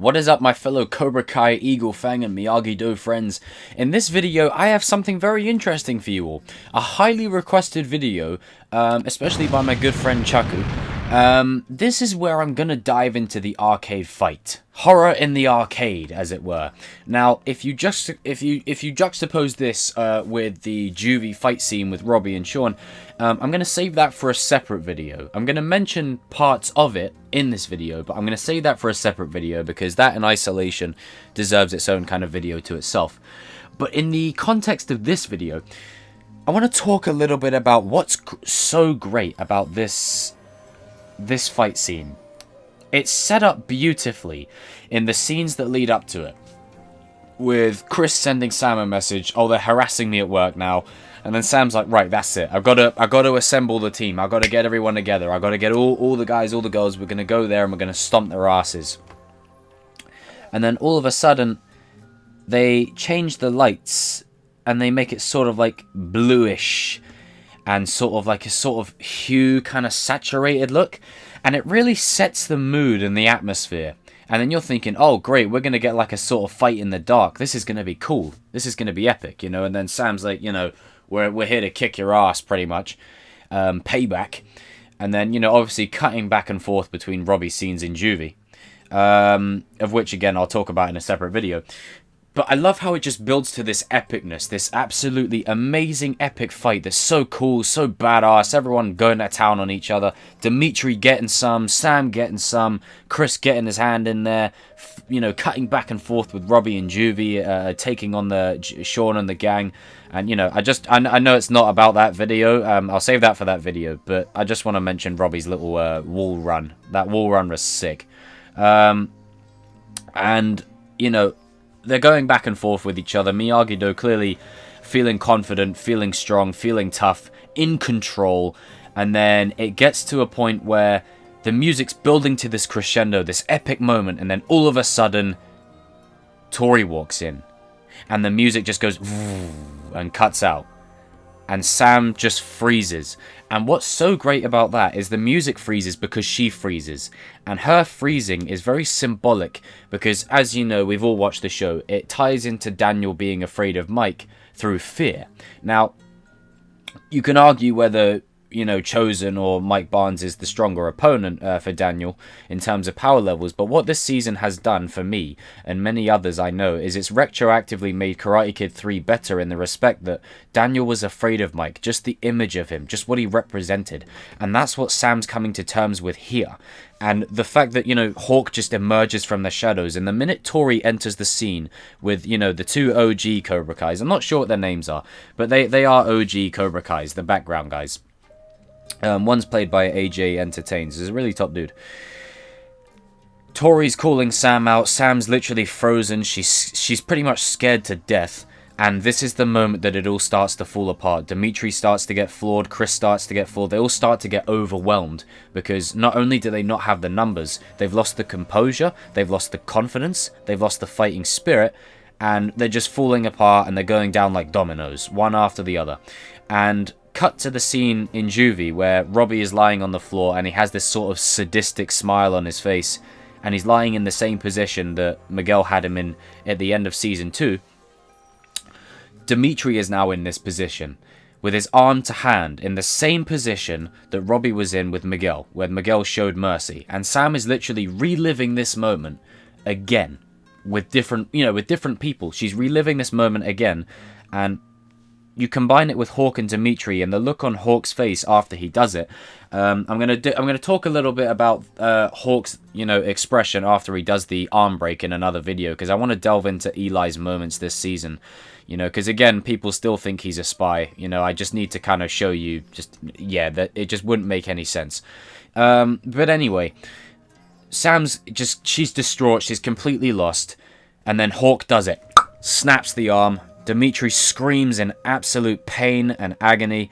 What is up, my fellow Cobra Kai, Eagle Fang, and Miyagi-Do friends? In this video, I have something very interesting for you all. A highly requested video, especially by my good friend Chaku. This is where I'm gonna dive into the arcade fight. Horror in the arcade, as it were. Now, if you juxtapose this with the Juvie fight scene with Robby and Sean, I'm gonna save that for a separate video. I'm gonna mention parts of it in this video, but I'm gonna save that for a separate video because that in isolation deserves its own kind of video to itself. But in the context of this video, I want to talk a little bit about what's so great about this fight scene. It's set up beautifully in the scenes that lead up to it, with Chris sending Sam a message, "Oh, they're harassing me at work now," and then Sam's like, "Right, that's it. I've got to assemble the team. I've got to get everyone together. I've got to get all the guys, all the girls. We're gonna go there and we're gonna stomp their asses." And then all of a sudden, they change the lights and they make it sort of like bluish and sort of like a sort of hue, kind of saturated look, and it really sets the mood and the atmosphere. And then you're thinking, oh great, we're gonna get like a sort of fight in the dark. This is gonna be cool. This is gonna be epic, you know. And then Sam's like, you know, we're here to kick your ass, pretty much, payback. And then, you know, obviously cutting back and forth between Robby's scenes in Juvie, of which again I'll talk about in a separate video. But I love how it just builds to this epicness, this absolutely amazing epic fight that's so cool, so badass, everyone going to town on each other, Demitri getting some, Sam getting some, Chris getting his hand in there, you know, cutting back and forth with Robby and Juvie, taking on the Sean and the gang. And, you know, I know it's not about that video, I'll save that for that video, but I just want to mention Robby's little wall run. That wall run was sick. And, you know, they're going back and forth with each other. Miyagi-Do clearly feeling confident, feeling strong, feeling tough, in control. And then it gets to a point where the music's building to this crescendo, this epic moment. And then all of a sudden, Tory walks in. And the music just goes and cuts out. And Sam just freezes. And what's so great about that is the music freezes because she freezes. And her freezing is very symbolic because, as you know, we've all watched the show, it ties into Daniel being afraid of Mike through fear. Now, you can argue whether, you know, Chosen or Mike Barnes is the stronger opponent for Daniel in terms of power levels, but what this season has done for me and many others I know is it's retroactively made Karate Kid 3 better in the respect that Daniel was afraid of Mike, just the image of him, just what he represented, and that's what Sam's coming to terms with here. And the fact that, you know, Hawk just emerges from the shadows, and the minute Tory enters the scene with, you know, the two OG Cobra Kais, I'm not sure what their names are, but they are OG Cobra Kais, the background guys. One's played by AJ Entertains. He's a really top dude. Tory's calling Sam out. Sam's literally frozen. She's pretty much scared to death. And this is the moment that it all starts to fall apart. Demitri starts to get floored. Chris starts to get floored. They all start to get overwhelmed. Because not only do they not have the numbers, they've lost the composure. They've lost the confidence. They've lost the fighting spirit. And they're just falling apart and they're going down like dominoes. One after the other. And cut to the scene in Juvie where Robby is lying on the floor and he has this sort of sadistic smile on his face, and he's lying in the same position that Miguel had him in at the end of season 2. Demitri is now in this position with his arm to hand in the same position that Robby was in with Miguel, where Miguel showed mercy, and Sam is literally reliving this moment again with different people. She's reliving this moment again, and you combine it with Hawk and Demitri and the look on Hawk's face after he does it. I'm gonna talk a little bit about Hawk's, you know, expression after he does the arm break in another video, because I want to delve into Eli's moments this season, you know, because again, people still think he's a spy. You know, I just need to kind of show you, that it just wouldn't make any sense. But anyway, she's distraught, she's completely lost, and then Hawk does it, snaps the arm. Demitri screams in absolute pain and agony,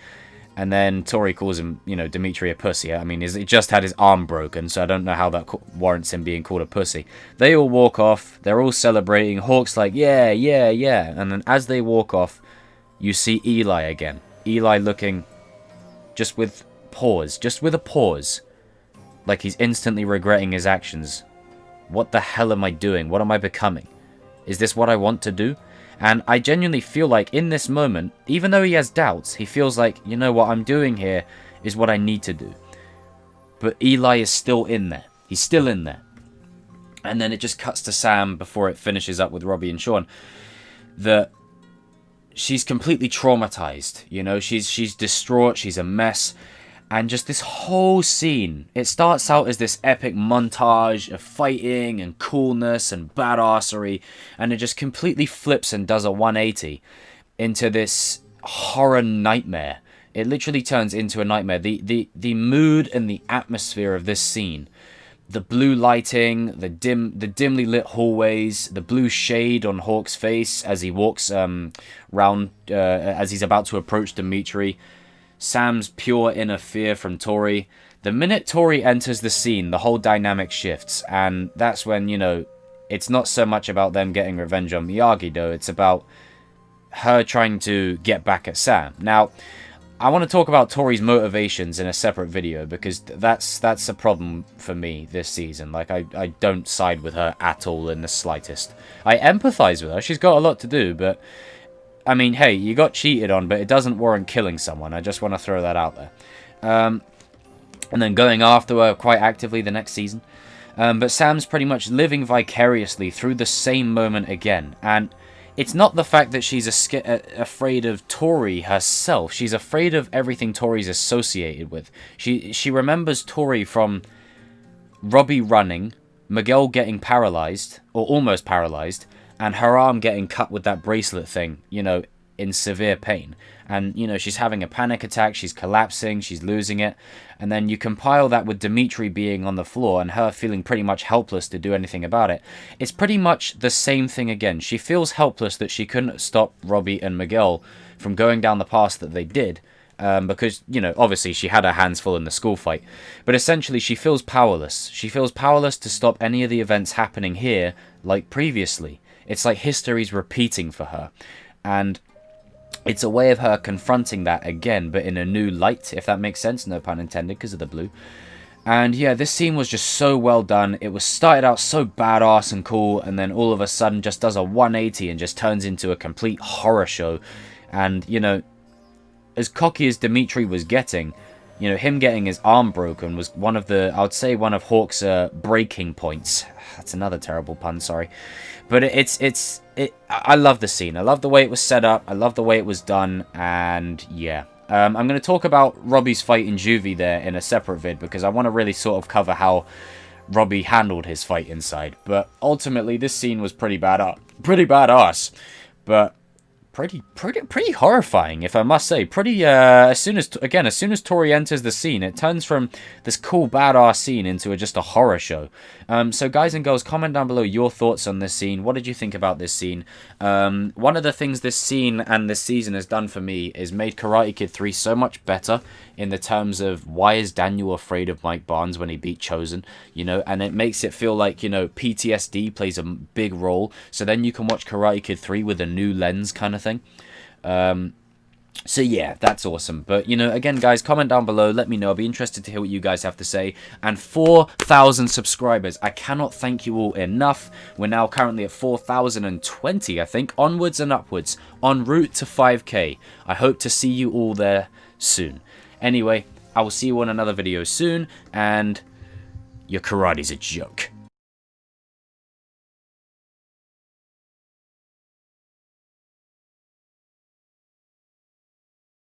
and then Tory calls him, you know, Demitri a pussy. I mean, he just had his arm broken, so I don't know how that warrants him being called a pussy. They all walk off, they're all celebrating, Hawk's like, yeah, yeah, yeah, and then as they walk off, you see Eli again. Eli looking just with a pause, like he's instantly regretting his actions. What the hell am I doing? What am I becoming? Is this what I want to do? And I genuinely feel like in this moment, even though he has doubts, he feels like, you know, what I'm doing here is what I need to do. But Eli is still in there. He's still in there. And then it just cuts to Sam before it finishes up with Robby and Sean. That she's completely traumatized, you know, she's distraught, she's a mess. And just this whole scene, it starts out as this epic montage of fighting and coolness and badassery, and it just completely flips and does a 180 into this horror nightmare. It literally turns into a nightmare. The mood and the atmosphere of this scene, the blue lighting, the dimly lit hallways, the blue shade on Hawk's face as he walks round, as he's about to approach Demitri, Sam's pure inner fear from Tory. The minute Tory enters the scene, the whole dynamic shifts, and that's when, you know, it's not so much about them getting revenge on Miyagi-Do, it's about her trying to get back at Sam. Now, I want to talk about Tory's motivations in a separate video, because that's a problem for me this season. Like, I don't side with her at all in the slightest. I empathize with her, she's got a lot to do, but I mean, hey, you got cheated on, but it doesn't warrant killing someone. I just want to throw that out there. And then going after her quite actively the next season. But Sam's pretty much living vicariously through the same moment again. And it's not the fact that she's afraid of Tory herself. She's afraid of everything Tory's associated with. She remembers Tory from Robby running, Miguel getting paralyzed, or almost paralyzed, and her arm getting cut with that bracelet thing, you know, in severe pain. And, you know, she's having a panic attack, she's collapsing, she's losing it. And then you compile that with Demitri being on the floor and her feeling pretty much helpless to do anything about it. It's pretty much the same thing again. She feels helpless that she couldn't stop Robby and Miguel from going down the path that they did. Because, you know, obviously she had her hands full in the school fight. But essentially she feels powerless. She feels powerless to stop any of the events happening here like previously. It's like history's repeating for her. And it's a way of her confronting that again, but in a new light, if that makes sense. No pun intended, because of the blue. And yeah, this scene was just so well done. It was started out so badass and cool, and then all of a sudden just does a 180 and just turns into a complete horror show. And, you know, as cocky as Demitri was getting, you know, him getting his arm broken was one of the, I would say, one of Hawk's breaking points. That's another terrible pun, sorry. But I love the scene. I love the way it was set up. I love the way it was done. And yeah, I'm going to talk about Robby's fight in Juvie there in a separate vid, because I want to really sort of cover how Robby handled his fight inside. But ultimately, this scene was pretty badass. But pretty horrifying, if I must say. As soon as Tory enters the scene, it turns from this cool badass scene into just a horror show. So guys and girls, comment down below your thoughts on this scene. What did you think about this scene? One of the things this scene and this season has done for me is made Karate Kid 3 so much better in the terms of why is Daniel afraid of Mike Barnes when he beat Chosen, you know, and it makes it feel like, you know, PTSD plays a big role, so then you can watch Karate Kid 3 with a new lens kind of thing. So yeah, that's awesome. But, you know, again, guys, comment down below, let me know. I'll be interested to hear what you guys have to say. And 4,000 subscribers. I cannot thank you all enough. We're now currently at 4,020, I think, onwards and upwards, en route to 5k. I hope to see you all there soon. Anyway, I will see you on another video soon, and your karate's a joke.